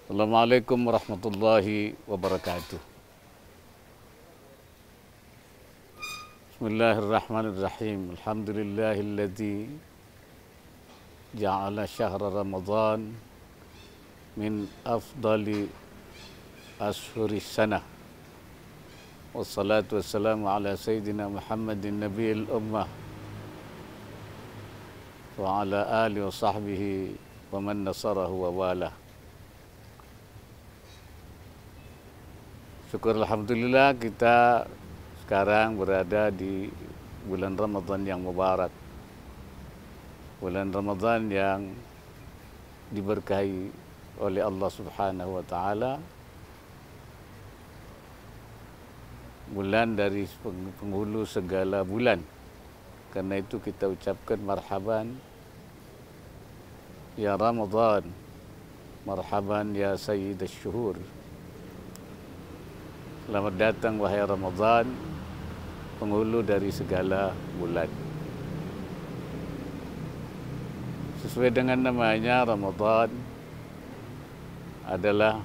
Assalamualaikum warahmatullahi wabarakatuh. Bismillahirrahmanirrahim. Alhamdulillahilladzi ja'ala syahra Ramadan min afdali ashuri sanah. Wassalatu wassalamu ala sayyidina Muhammadin nabiyil ummah wa ala alihi wa sahbihi wa man nasarahu wa walah. Syukur alhamdulillah kita sekarang berada di bulan Ramadan yang mubarak. Bulan Ramadan yang diberkahi oleh Allah Subhanahu wa taala. Bulan dari penghulu segala bulan. Karena itu kita ucapkan marhaban ya Ramadan, marhaban ya Sayyid asy-syuhur. Selamat datang wahai Ramadan, penghulu dari segala bulan. Sesuai dengan namanya, Ramadan adalah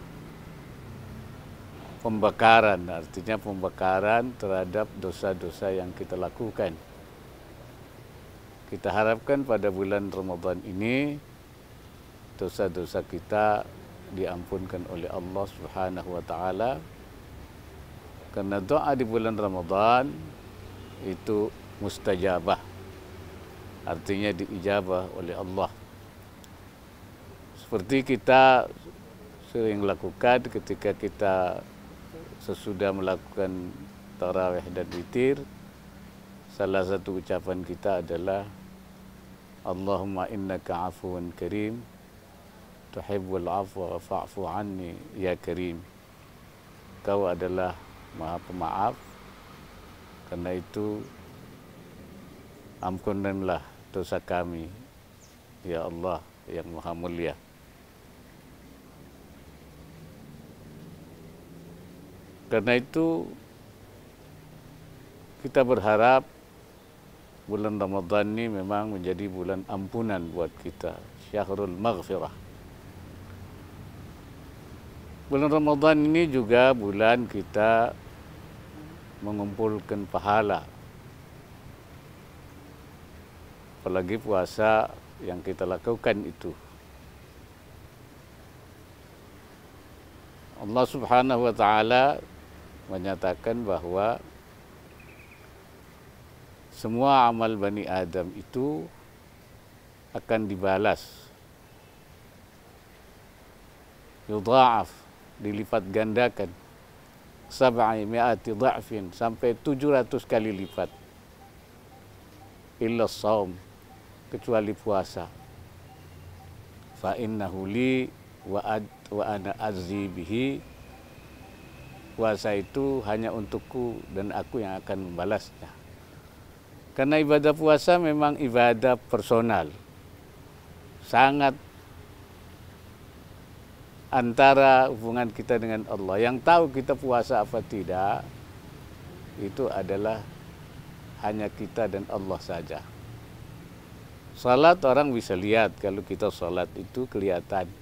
pembakaran, artinya pembakaran terhadap dosa-dosa yang kita lakukan. Kita harapkan pada bulan Ramadan ini dosa-dosa kita diampunkan oleh Allah Subhanahu wa taala. Karena doa di bulan Ramadan itu mustajabah, artinya diijabah oleh Allah. Seperti kita sering lakukan ketika kita sesudah melakukan tarawih dan witir, salah satu ucapan kita adalah Allahumma innaka afuun karim, tuhibbul afwa fa'fu anni ya karim. Kau adalah Maha Pemaaf, karena itu ampunkanlah dosa kami, ya Allah yang Maha Mulia. Karena itu kita berharap bulan Ramadan ini memang menjadi bulan ampunan buat kita, syahrul maghfirah. Bulan Ramadan ini juga bulan kita mengumpulkan pahala. Apalagi puasa yang kita lakukan itu. Allah Subhanahu wa taala menyatakan bahwa semua amal Bani Adam itu akan dibalas. Yudha'af, dilipat gandakan. 700 dha'fin, sampai 700 kali lipat. Illa shaum, kecuali puasa. Fa innahu li wa ana azzi bihi. Puasa itu hanya untukku dan aku yang akan membalasnya. Karena ibadah puasa memang ibadah personal. Sangat antara hubungan kita dengan Allah. Yang tahu kita puasa apa tidak, itu adalah hanya kita dan Allah saja. Salat orang bisa lihat, kalau kita salat itu kelihatan.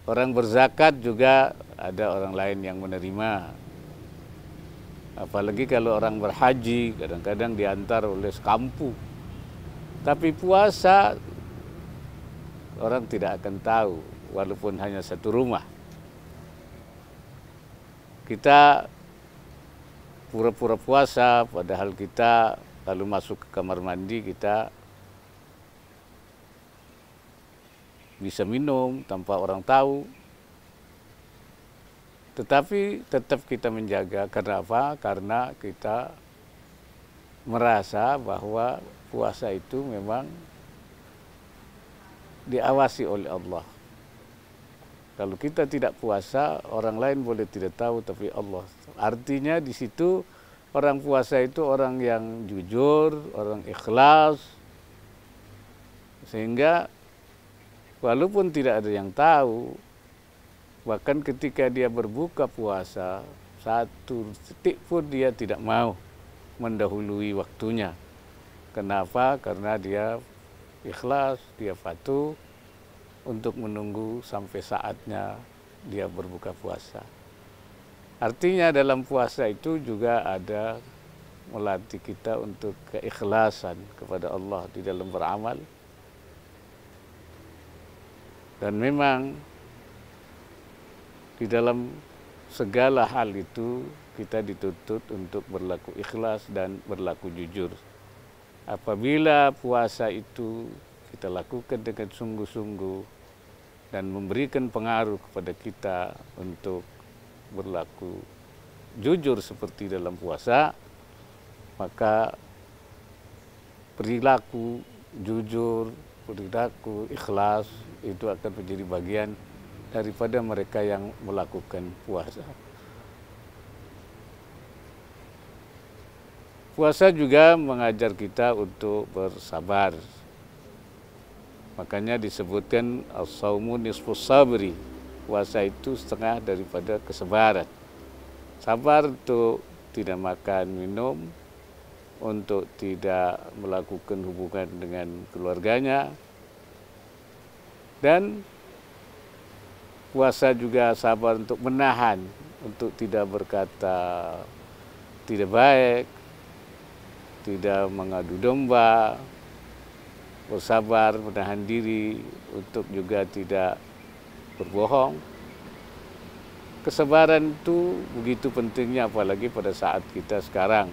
Orang berzakat juga ada orang lain yang menerima. Apalagi kalau orang berhaji, kadang-kadang diantar oleh sekampung. Tapi puasa orang tidak akan tahu, walaupun hanya satu rumah. Kita pura-pura puasa, padahal kita lalu masuk ke kamar mandi, kita bisa minum tanpa orang tahu. Tetapi tetap kita menjaga. Karena apa? Karena kita merasa bahwa puasa itu memang diawasi oleh Allah. Kalau kita tidak puasa, orang lain boleh tidak tahu, tapi Allah. Artinya di situ orang puasa itu orang yang jujur, orang ikhlas. Sehingga walaupun tidak ada yang tahu, bahkan ketika dia berbuka puasa, satu detik pun dia tidak mau mendahului waktunya. Kenapa? Karena dia ikhlas, dia patuh untuk menunggu sampai saatnya dia berbuka puasa. Artinya dalam puasa itu juga ada melatih kita untuk keikhlasan kepada Allah di dalam beramal. Dan memang di dalam segala hal itu kita dituntut untuk berlaku ikhlas dan berlaku jujur. Apabila puasa itu kita lakukan dengan sungguh-sungguh dan memberikan pengaruh kepada kita untuk berlaku jujur seperti dalam puasa, maka perilaku jujur, perilaku ikhlas itu akan menjadi bagian daripada mereka yang melakukan puasa. Puasa juga mengajar kita untuk bersabar. Makanya disebutkan as-saumu nisfus sabri. Puasa itu setengah daripada kesabaran. Sabar untuk tidak makan minum, untuk tidak melakukan hubungan dengan keluarganya, dan puasa juga sabar untuk menahan, untuk tidak berkata tidak baik, tidak mengadu domba, bersabar menahan diri untuk juga tidak berbohong. Kesabaran itu begitu pentingnya, apalagi pada saat kita sekarang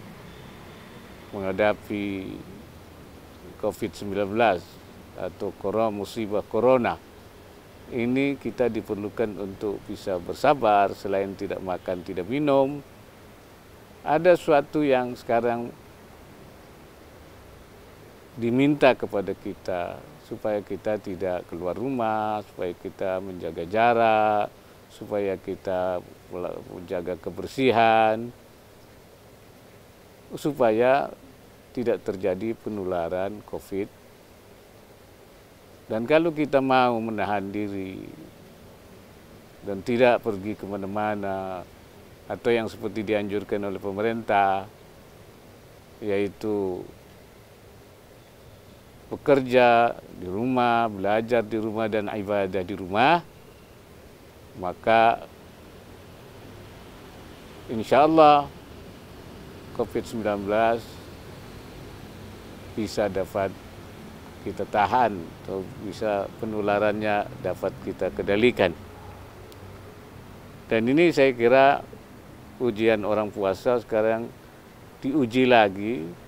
menghadapi COVID-19 atau musibah corona. Ini kita diperlukan untuk bisa bersabar, selain tidak makan, tidak minum. Ada sesuatu yang sekarang diminta kepada kita, supaya kita tidak keluar rumah, supaya kita menjaga jarak, supaya kita menjaga kebersihan, supaya tidak terjadi penularan COVID. Dan kalau kita mau menahan diri dan tidak pergi kemana-mana, atau yang seperti dianjurkan oleh pemerintah, yaitu bekerja di rumah, belajar di rumah, dan ibadah di rumah, maka insya Allah COVID-19 bisa dapat kita tahan, atau bisa penularannya dapat kita kendalikan. Dan ini saya kira ujian orang puasa sekarang diuji lagi,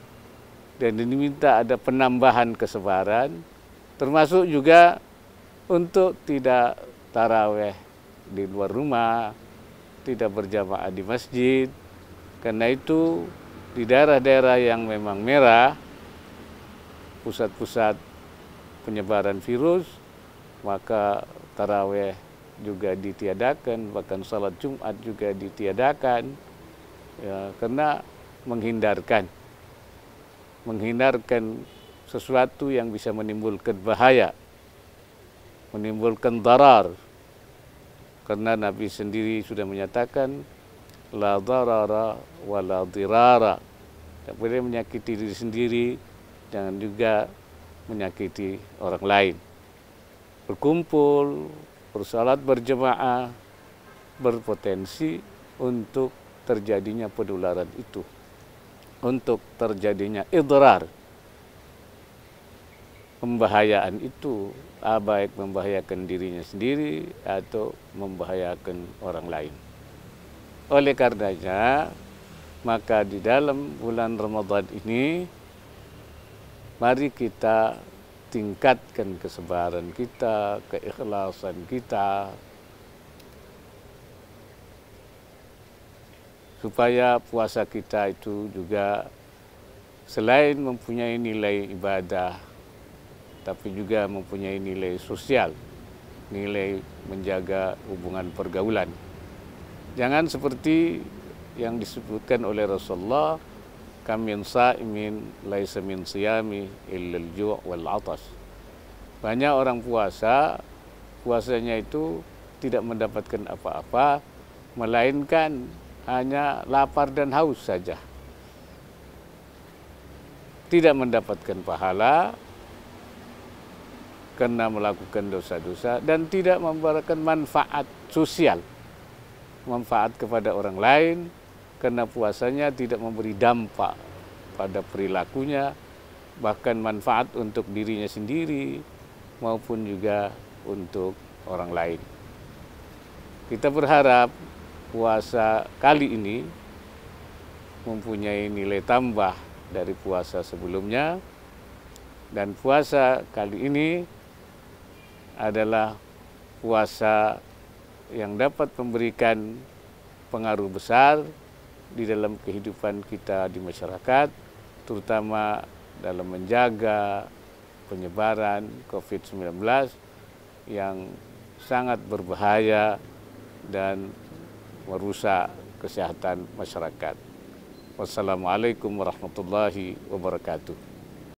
dan diminta ada penambahan kesabaran, termasuk juga untuk tidak taraweh di luar rumah, tidak berjamaah di masjid. Karena itu di daerah-daerah yang memang merah, pusat-pusat penyebaran virus, maka taraweh juga ditiadakan, bahkan salat Jumat juga ditiadakan, ya, karena menghindarkan sesuatu yang bisa menimbulkan bahaya, menimbulkan darar. Karena Nabi sendiri sudah menyatakan la darara wa la dirara, tidak boleh menyakiti diri sendiri, jangan juga menyakiti orang lain. Berkumpul, bersalat berjemaah berpotensi untuk terjadinya penularan itu, untuk terjadinya idrar, pembahayaan itu, baik membahayakan dirinya sendiri atau membahayakan orang lain. Oleh karenanya, maka di dalam bulan Ramadan ini, mari kita tingkatkan kesabaran kita, keikhlasan kita, supaya puasa kita itu juga selain mempunyai nilai ibadah, tapi juga mempunyai nilai sosial, nilai menjaga hubungan pergaulan. Jangan seperti yang disebutkan oleh Rasulullah, kam min sa'imin laisa min siyami illa al-ju' wal 'atash. Banyak orang puasanya itu tidak mendapatkan apa-apa, melainkan hanya lapar dan haus saja. Tidak mendapatkan pahala, karena melakukan dosa-dosa dan tidak memberikan manfaat sosial, manfaat kepada orang lain, karena puasanya tidak memberi dampak pada perilakunya, bahkan manfaat untuk dirinya sendiri maupun juga untuk orang lain. Kita berharap puasa kali ini mempunyai nilai tambah dari puasa sebelumnya, dan puasa kali ini adalah puasa yang dapat memberikan pengaruh besar di dalam kehidupan kita di masyarakat, terutama dalam menjaga penyebaran COVID-19 yang sangat berbahaya dan merusak kesehatan masyarakat. Wassalamualaikum warahmatullahi wabarakatuh.